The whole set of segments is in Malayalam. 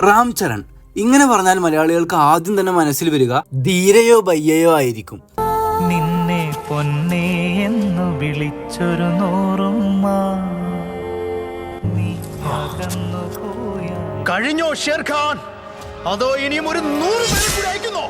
റാം ചരൺ ഇങ്ങനെ പറഞ്ഞാൽ മലയാളികൾക്ക് ആദ്യം തന്നെ മനസ്സിൽ വരിക ധീരയോ ബയ്യയോ ആയിരിക്കും. നിന്നെ പൊന്നേ എന്നു വിളിച്ചൊരു നൂറുമ്മ നീ കഴിഞ്ഞോ ഷേർഖാൻ, അതോ ഇനിയും ഒരു 100 പേരെ കൂടി അയക്കുന്നോ?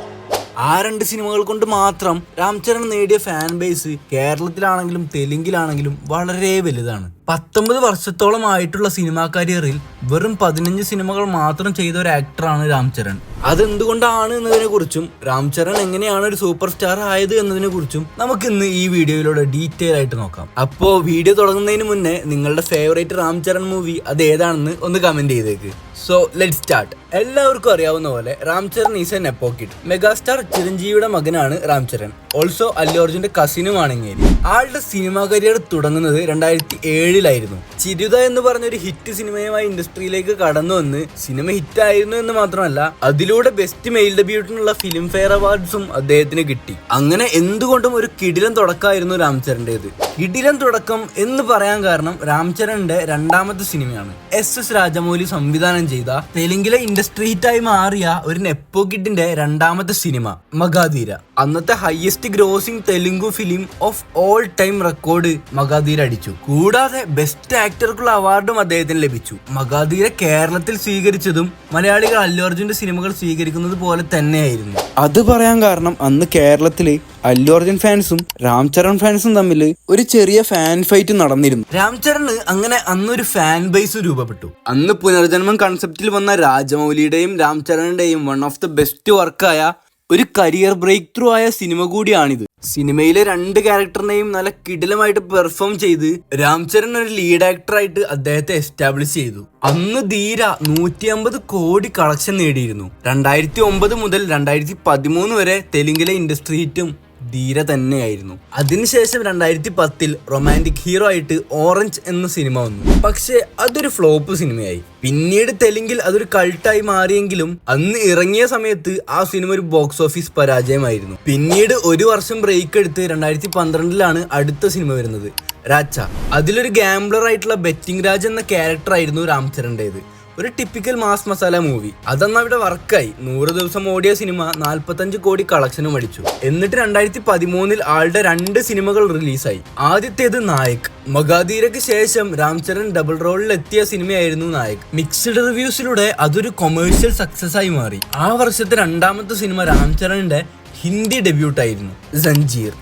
ആ 2 സിനിമകൾ കൊണ്ട് മാത്രം രാം ചരൺ നേടിയ ഫാൻ ബേസ് കേരളത്തിലാണെങ്കിലും തെലുങ്കിലാണെങ്കിലും വളരെ വലുതാണ്. 19 വർഷത്തോളം ആയിട്ടുള്ള സിനിമാ കരിയറിൽ വെറും 15 സിനിമകൾ മാത്രം ചെയ്ത ഒരു ആക്ടറാണ് രാം ചരൺ. അതെന്തുകൊണ്ടാണ് എന്നതിനെ കുറിച്ചും രാം ചരൺ എങ്ങനെയാണ് ഒരു സൂപ്പർ സ്റ്റാർ ആയത് എന്നതിനെ കുറിച്ചും നമുക്ക് ഇന്ന് ഈ വീഡിയോയിലൂടെ ഡീറ്റെയിൽ ആയിട്ട് നോക്കാം. അപ്പോ വീഡിയോ തുടങ്ങുന്നതിന് മുന്നേ നിങ്ങളുടെ ഫേവറേറ്റ് രാം ചരൺ മൂവി അത് ഏതാണെന്ന് ഒന്ന് കമന്റ് ചെയ്തേക്ക്. So let start. എല്ലാവർക്കും അറിയാവുന്ന പോലെ Ram Charan is a nepo kid. Megastar ചിരഞ്ജീവിയുടെ മകനാണ് രാം ചരൺ. ഓൾസോ അല്ലു അർജുന്റെ കസിനുമാണ് ഇങ്ങേരി. ആളുടെ സിനിമാ കരിയർ തുടങ്ങുന്നത് 2007-ലായിരുന്നു. ചിരുത എന്ന് പറഞ്ഞൊരു ഹിറ്റ് സിനിമയുമായി ഇൻഡസ്ട്രിയിലേക്ക് കടന്നു വന്ന് സിനിമ ഹിറ്റായിരുന്നു എന്ന് മാത്രമല്ല അതിലൂടെ ബെസ്റ്റ് മെയിൽ ഡെബ്യൂട്ടിനുള്ള ഫിലിം ഫെയർ അവാർഡ്സും അദ്ദേഹത്തിന് കിട്ടി. അങ്ങനെ എന്തുകൊണ്ടും ഒരു കിടിലൻ തുടക്കമായിരുന്നു രാം ചരണിന്റേത്. കിടിലൻ തുടക്കം എന്ന് പറയാൻ കാരണം രാം ചരണിന്റെ 2ാമത്തെ സിനിമയാണ്. SS രാജമൗലി സംവിധാനം ചെയ്ത തെലുങ്കിലെ ഇൻഡസ്ട്രി ഹിറ്റായി മാറിയ ഒരു നെപ്പോ കിഡിന്റെ 2ാമത്തെ സിനിമ മഗാധീര. അന്നത്തെ highest grossing Telugu film of all time record Magadheera അടിച്ചു. കൂടാതെ ബെസ്റ്റ് ആക്ടർക്കുള്ള അവാർഡും അദ്ദേഹത്തിന് ലഭിച്ചു. മഗാധീര കേരളത്തിൽ സ്വീകരിച്ചതും മലയാളികൾ അല്ലു അർജുന്റെ സിനിമകൾ സ്വീകരിക്കുന്നത് പോലെ തന്നെയായിരുന്നു. അത് പറയാൻ കാരണം അന്ന് കേരളത്തില് അല്ലു അർജുൻ ഫാൻസും രാം ചരൺ ഫാൻസും തമ്മിൽ ഒരു ചെറിയ ഫാൻ ഫൈറ്റ് നടന്നിരുന്നു. രാം ചരണ് അങ്ങനെ അന്നൊരു ഫാൻ ബേസ് രൂപപ്പെട്ടു. അന്ന് പുനർജന്മം കൺസെപ്റ്റിൽ വന്ന രാജമൗലിയുടെയും രാം ചരണിന്റെയും വൺ ഓഫ് ദ ബെസ്റ്റ് വർക്കായ ഒരു കരിയർ ബ്രേക്ക് ത്രൂ ആയ സിനിമ കൂടിയാണിത്. സിനിമയിലെ 2 ക്യാരക്ടറിനെയും നല്ല കിടിലമായിട്ട് പെർഫോം ചെയ്ത് രാം ചരൺ ഒരു ലീഡ് ആക്ടറായിട്ട് അദ്ദേഹത്തെ എസ്റ്റാബ്ലിഷ് ചെയ്തു. അന്ന് ധീര 150 കോടി കളക്ഷൻ നേടിയിരുന്നു. 2009 മുതൽ 2013 വരെ തെലുങ്കിലെ ഇൻഡസ്ട്രി ഹിറ്റും ധീര തന്നെയായിരുന്നു. അതിനുശേഷം 2010-ൽ റൊമാൻറ്റിക് ഹീറോ ആയിട്ട് ഓറഞ്ച് എന്ന സിനിമ വന്നു. പക്ഷെ അതൊരു ഫ്ലോപ്പ് സിനിമയായി. പിന്നീട് തെലുങ്കിൽ അതൊരു കൾട്ടായി മാറിയെങ്കിലും അന്ന് ഇറങ്ങിയ സമയത്ത് ആ സിനിമ ഒരു ബോക്സ് ഓഫീസ് പരാജയമായിരുന്നു. പിന്നീട് 1 വർഷം ബ്രേക്ക് എടുത്ത് 2012-ലാണ് അടുത്ത സിനിമ വരുന്നത്, രാച്ച. അതിലൊരു ഗാംബ്ലർ ആയിട്ടുള്ള ബെറ്റിംഗ് രാജ് എന്ന ക്യാരക്ടർ ആയിരുന്നു രാം ചരണിന്റേത്. ഒരു ടിപ്പിക്കൽ മാസ് മസാല മൂവി. അതന്ന് അവിടെ വർക്കായി. 100 ദിവസം ഓടിയ സിനിമ 45 കോടി കളക്ഷനും അടിച്ചു. എന്നിട്ട് 2013-ൽ ആളുടെ 2 സിനിമകൾ റിലീസായി. ആദ്യത്തേത് നായക്. മഗാധീരയ്ക്ക് ശേഷം രാം ചരൺ ഡബിൾ റോളിൽ എത്തിയ സിനിമയായിരുന്നു നായക്. മിക്സ്ഡ് റിവ്യൂസിലൂടെ അതൊരു കൊമേഴ്ഷ്യൽ സക്സസ് ആയി മാറി. ആ വർഷത്തെ 2ാമത്തെ സിനിമ രാം ചരണിന്റെ ഹിന്ദി ഡെബ്യൂട്ടായിരുന്നു, സഞ്ജീർ.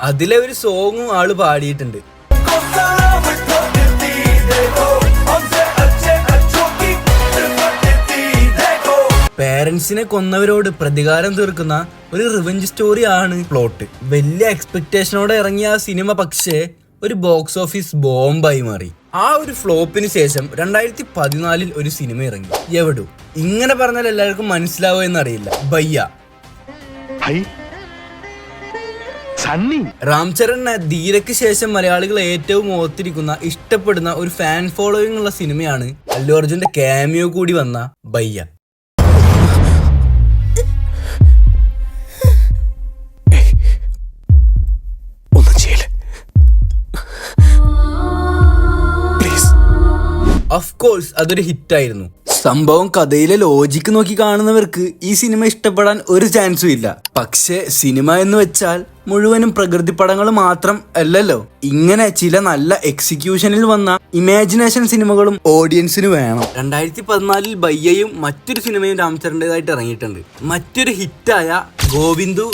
അതിലെ ഒരു സോങ്ങും ആള് പാടിയിട്ടുണ്ട്. പേരൻസിനെ കൊന്നവരോട് പ്രതികാരം തീർക്കുന്ന ഒരു റിവെഞ്ച് സ്റ്റോറിയാണ് പ്ലോട്ട്. വലിയ എക്സ്പെക്ടേഷനോടെ ഇറങ്ങിയ ആ സിനിമ പക്ഷേ ഒരു ബോക്സ് ഓഫീസ് ബോംബായി മാറി. ആ ഒരു ഫ്ലോപ്പിന് ശേഷം 2014-ൽ ഒരു സിനിമ ഇറങ്ങി, എവിടു. ഇങ്ങനെ പറഞ്ഞാൽ എല്ലാവർക്കും മനസ്സിലാവോ എന്നറിയില്ല, ബയ്യ. രാം ചരണിനെ ധീരയ്ക്ക് ശേഷം മലയാളികൾ ഏറ്റവും ഓർത്തിരിക്കുന്ന ഇഷ്ടപ്പെടുന്ന ഒരു ഫാൻ ഫോളോയിങ് ഉള്ള സിനിമയാണ് അല്ലു അർജുന്റെ ക്യാമിയോ കൂടി വന്ന ബയ്യ. ഓഫ് കോഴ്സ് അതൊരു ഹിറ്റായിരുന്നു. സംഭവം കഥയിലെ ലോജിക്ക് നോക്കി കാണുന്നവർക്ക് ഈ സിനിമ ഇഷ്ടപ്പെടാൻ ഒരു ചാൻസും ഇല്ല. പക്ഷേ സിനിമ എന്ന് വെച്ചാൽ മുഴുവനും പ്രകൃതി പടങ്ങൾ മാത്രം അല്ലല്ലോ. ഇങ്ങനെ ചില നല്ല എക്സിക്യൂഷനിൽ വന്ന ഇമാജിനേഷൻ സിനിമകളും ഓഡിയൻസിന് വേണം. 2014-ൽ ബയ്യയും മറ്റൊരു സിനിമയും രാം ചരണിന്റേതായിട്ട് ഇറങ്ങിയിട്ടുണ്ട്. മറ്റൊരു ഹിറ്റായ ഗോവിന്ദു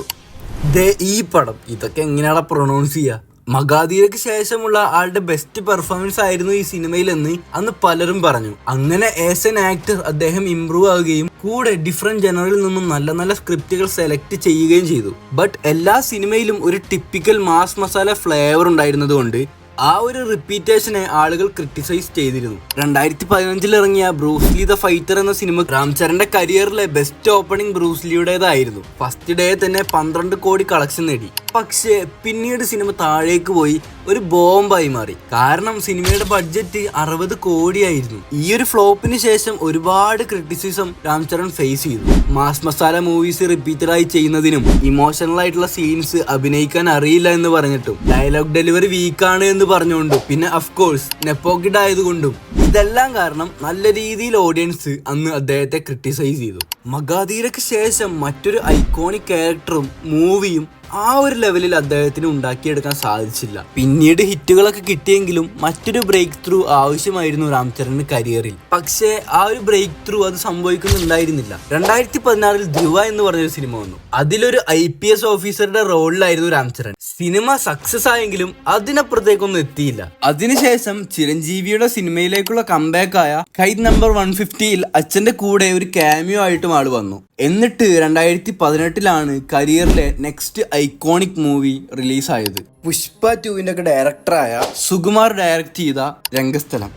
ദേ ഈ പടം. ഇതൊക്കെ എങ്ങനെയാണ് പ്രൊണൗൺസ് ചെയ്യുക? മഗാധീരയ്ക്ക് ശേഷമുള്ള ആളുടെ ബെസ്റ്റ് പെർഫോമൻസ് ആയിരുന്നു ഈ സിനിമയിലെന്ന് അന്ന് പലരും പറഞ്ഞു. അങ്ങനെ ആസ് എൻ ആക്ടർ അദ്ദേഹം ഇംപ്രൂവ് ആവുകയും കൂടെ ഡിഫറെന്റ് ജനറിൽ നിന്നും നല്ല നല്ല സ്ക്രിപ്റ്റുകൾ സെലക്ട് ചെയ്യുകയും ചെയ്തു. ബട്ട് എല്ലാ സിനിമയിലും ഒരു ടിപ്പിക്കൽ മാസ് മസാല ഫ്ലേവർ ഉണ്ടായിരുന്നത് കൊണ്ട് ആ ഒരു റിപ്പീറ്റേഷനെ ആളുകൾ ക്രിട്ടിസൈസ് ചെയ്തിരുന്നു. 2015-ൽ ഇറങ്ങിയ ബ്രൂസ്ലി ദ ഫൈറ്റർ എന്ന സിനിമ രാം ചരണിന്റെ കരിയറിലെ ബെസ്റ്റ് ഓപ്പണിംഗ് ബ്രൂസ്ലിയുടേതായിരുന്നു. ഫസ്റ്റ് ഡേ തന്നെ 12 കോടി കളക്ഷൻ നേടി. പക്ഷേ പിന്നീട് സിനിമ താഴേക്ക് പോയി ഒരു ബോംബായി മാറി. കാരണം സിനിമയുടെ ബഡ്ജറ്റ് 60 കോടിയായിരുന്നു. ഈ ഒരു ഫ്ലോപ്പിന് ശേഷം ഒരുപാട് ക്രിറ്റിസിസം രാം ചരൺ ഫേസ് ചെയ്തു. മാസ് മസാല മൂവീസ് റിപ്പീറ്റഡായി ചെയ്യുന്നതിനും ഇമോഷണൽ ആയിട്ടുള്ള സീൻസ് അഭിനയിക്കാൻ അറിയില്ല എന്ന് പറഞ്ഞിട്ടും ഡയലോഗ് ഡെലിവറി വീക്കാണ് എന്ന് പറഞ്ഞുകൊണ്ടും പിന്നെ അഫ്കോഴ്സ് നെപ്പോ കിഡ് ആയതുകൊണ്ടും ഇതെല്ലാം കാരണം നല്ല രീതിയിൽ ഓഡിയൻസ് അന്ന് അദ്ദേഹത്തെ ക്രിട്ടിസൈസ് ചെയ്തു. മഗാധീരയ്ക്ക് ശേഷം മറ്റൊരു ഐക്കോണിക് ക്യാരക്ടറും മൂവിയും ആ ഒരു ലെവലിൽ അദ്ദേഹത്തിന് ഉണ്ടാക്കിയെടുക്കാൻ സാധിച്ചില്ല. പിന്നീട് ഹിറ്റുകളൊക്കെ കിട്ടിയെങ്കിലും മറ്റൊരു ബ്രേക്ക് ത്രൂ ആവശ്യമായിരുന്നു രാം ചരണിന് കരിയറിൽ. പക്ഷേ ആ ഒരു ബ്രേക്ക് ത്രൂ അത് സംഭവിക്കുന്നുണ്ടായിരുന്നില്ല. 2016 ധ്രുവ എന്ന് പറഞ്ഞൊരു സിനിമ വന്നു. അതിലൊരു IPS ഓഫീസറുടെ റോളിലായിരുന്നു രാം ചരൺ. സിനിമ സക്സസ് ആയെങ്കിലും അതിനപ്പുറത്തേക്കൊന്നും എത്തിയില്ല. അതിനുശേഷം ചിരഞ്ജീവിയുടെ സിനിമയിലേക്കുള്ള കംബാക്കായ ഖൈദ് നമ്പർ 150ൽ അച്ഛന്റെ കൂടെ ഒരു ക്യാമിയോ ആയിട്ടും ആള് വന്നു. എന്നിട്ട് 2018 കരിയറിലെ നെക്സ്റ്റ് ഐക്കോണിക് മൂവി റിലീസായത്. പുഷ്പ 2ന്റെ ഒക്കെ ഡയറക്ടറായ സുകുമാർ ഡയറക്റ്റ് ചെയ്ത രംഗസ്ഥലം.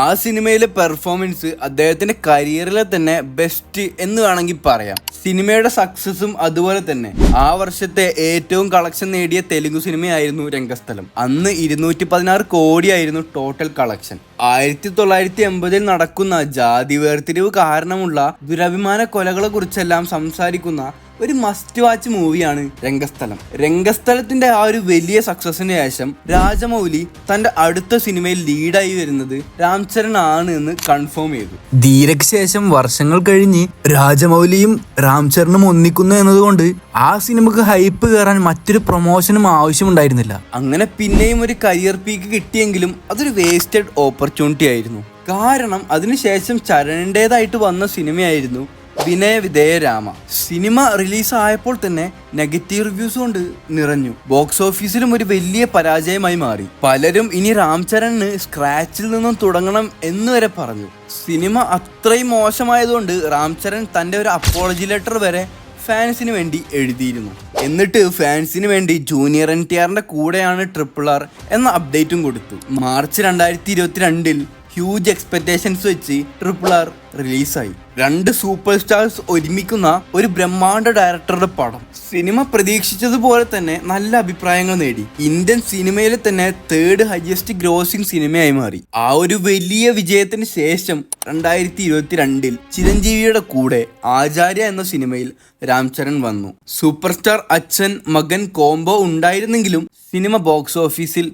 ആ സിനിമയിലെ പെർഫോമൻസ് അദ്ദേഹത്തിന്റെ കരിയറിലെ തന്നെ ബെസ്റ്റ് എന്ന് വേണമെങ്കിൽ പറയാം. സിനിമയുടെ സക്സസും അതുപോലെ തന്നെ ആ വർഷത്തെ ഏറ്റവും കളക്ഷൻ നേടിയ തെലുങ്ക് സിനിമയായിരുന്നു രംഗസ്ഥലം. അന്ന് 216 കോടിയായിരുന്നു ടോട്ടൽ കളക്ഷൻ. 1980 നടക്കുന്ന ജാതി വേർതിരിവ് കാരണമുള്ള ദുരഭിമാന കൊലകളെ കുറിച്ചെല്ലാം സംസാരിക്കുന്ന ഒരു മസ്റ്റ് വാച്ച് മൂവിയാണ് രംഗസ്ഥലം. രംഗസ്ഥലത്തിന്റെ ആ ഒരു വലിയ സക്സസിന് ശേഷം രാജമൗലി തന്റെ അടുത്ത സിനിമയിൽ ലീഡായി വരുന്നത് രാം ചരൺ ആണ് എന്ന് കൺഫേം ചെയ്തു. ധീരയ്ക്ക് ശേഷം വർഷങ്ങൾ കഴിഞ്ഞ് രാജമൗലിയും രാം ചരണും ഒന്നിക്കുന്നു എന്നതുകൊണ്ട് ആ സിനിമക്ക് ഹൈപ്പ് കയറാൻ മറ്റൊരു പ്രൊമോഷനും ആവശ്യമുണ്ടായിരുന്നില്ല. അങ്ങനെ പിന്നെയും ഒരു കരിയർ പീക്ക് കിട്ടിയെങ്കിലും അതൊരു വേസ്റ്റഡ് ഓപ്പർച്യൂണിറ്റി ആയിരുന്നു. കാരണം അതിനുശേഷം ചരണിൻ്റെതായിട്ട് വന്ന സിനിമയായിരുന്നു വിനയ വിധേയ രാമ. സിനിമ റിലീസായപ്പോൾ തന്നെ നെഗറ്റീവ് റിവ്യൂസ് കൊണ്ട് നിറഞ്ഞു. ബോക്സ് ഓഫീസിലും ഒരു വലിയ പരാജയമായി മാറി. പലരും ഇനി രാം ചരണിന് സ്ക്രാച്ചിൽ നിന്നും തുടങ്ങണം എന്ന് വരെ പറഞ്ഞു. സിനിമ അത്രയും മോശമായതുകൊണ്ട് രാം ചരൺ തൻ്റെ ഒരു അപ്പോളജി ലെറ്റർ വരെ ഫാൻസിന് വേണ്ടി എഴുതിയിരുന്നു. എന്നിട്ട് ഫാൻസിന് വേണ്ടി ജൂനിയർ NTRന്റെ കൂടെയാണ് RRR എന്ന അപ്ഡേറ്റും കൊടുത്തു. മാർച്ച് 2022 ഹ്യൂജ് എക്സ്പെക്ടേഷൻസ് വെച്ച് RRR റിലീസായി. 2 സൂപ്പർ സ്റ്റാർസ് ഒരുമിക്കുന്ന ഒരു ബ്രഹ്മാണ്ഡ ഡയറക്ടറുടെ പടം. സിനിമ പ്രതീക്ഷിച്ചതുപോലെ തന്നെ നല്ല അഭിപ്രായങ്ങൾ നേടി. ഇന്ത്യൻ സിനിമയിലെ തന്നെ 3rd ഹയസ്റ്റ് ഗ്രോസിംഗ് സിനിമയായി മാറി. ആ ഒരു വലിയ വിജയത്തിന് ശേഷം 2022 ചിരഞ്ജീവിയുടെ കൂടെ ആചാര്യ എന്ന സിനിമയിൽ രാം ചരൺ വന്നു. സൂപ്പർ സ്റ്റാർ അച്ഛൻ മകൻ കോംബോ ഉണ്ടായിരുന്നെങ്കിലും സിനിമ ബോക്സ് ഓഫീസിൽ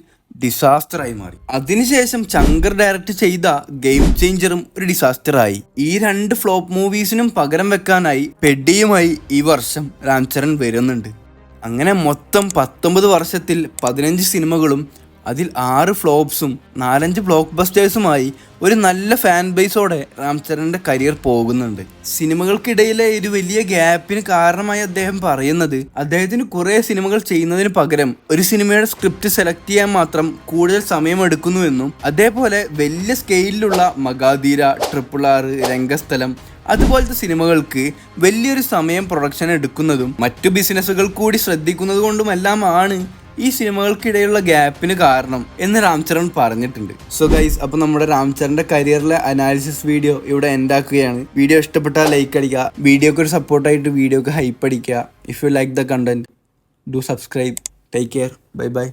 ഡിസാസ്റ്ററായി മാറി. അതിനുശേഷം ശങ്കർ ഡയറക്റ്റ് ചെയ്ത ഗെയിം ചേഞ്ചറും ഒരു ഡിസാസ്റ്ററായി. ഈ 2 ഫ്ലോപ്പ് മൂവീസിനും പകരം വെക്കാനായി പെഡിയുമായി ഈ വർഷം രാം ചരൺ വരുന്നുണ്ട്. അങ്ങനെ മൊത്തം 19 വർഷത്തിൽ 15 സിനിമകളും അതിൽ 6 ഫ്ലോപ്സും 4-5 ബ്ലോക്ക് ബസ്റ്റേഴ്സുമായി ഒരു നല്ല ഫാൻ ബേസോടെ രാം ചരണിന്റെ കരിയർ പോകുന്നുണ്ട്. സിനിമകൾക്കിടയിലെ ഒരു വലിയ ഗ്യാപ്പിന് കാരണമായി അദ്ദേഹം പറയുന്നത് അദ്ദേഹത്തിന് കുറേ സിനിമകൾ ചെയ്യുന്നതിന് പകരം ഒരു സിനിമയുടെ സ്ക്രിപ്റ്റ് സെലക്ട് ചെയ്യാൻ മാത്രം കൂടുതൽ സമയമെടുക്കുന്നുവെന്നും അതേപോലെ വലിയ സ്കെയിലിലുള്ള മഗാധീര, RRR, രംഗസ്ഥലം അതുപോലത്തെ സിനിമകൾക്ക് വലിയൊരു സമയം പ്രൊഡക്ഷൻ എടുക്കുന്നതും മറ്റു ബിസിനസ്സുകൾ കൂടി ശ്രദ്ധിക്കുന്നത് കൊണ്ടുമെല്ലാമാണ് ഈ സിനിമകൾക്കിടയിലുള്ള ഗ്യാപ്പിന് കാരണം എന്ന് രാം ചരൺ പറഞ്ഞിട്ടുണ്ട്. സോ ഗൈസ്, അപ്പോൾ നമ്മുടെ രാം ചരണിന്റെ കരിയറിലെ അനാലിസിസ് വീഡിയോ ഇവിടെ എൻഡ് ആക്കുകയാണ്. വീഡിയോ ഇഷ്ടപ്പെട്ടാൽ ലൈക്ക് അടിക്കുക, വീഡിയോക്ക് ഒരു സപ്പോർട്ടായിട്ട് വീഡിയോക്ക് ഹൈപ്പ് അടിക്കുക. If you like the content, do subscribe. Take care, bye bye.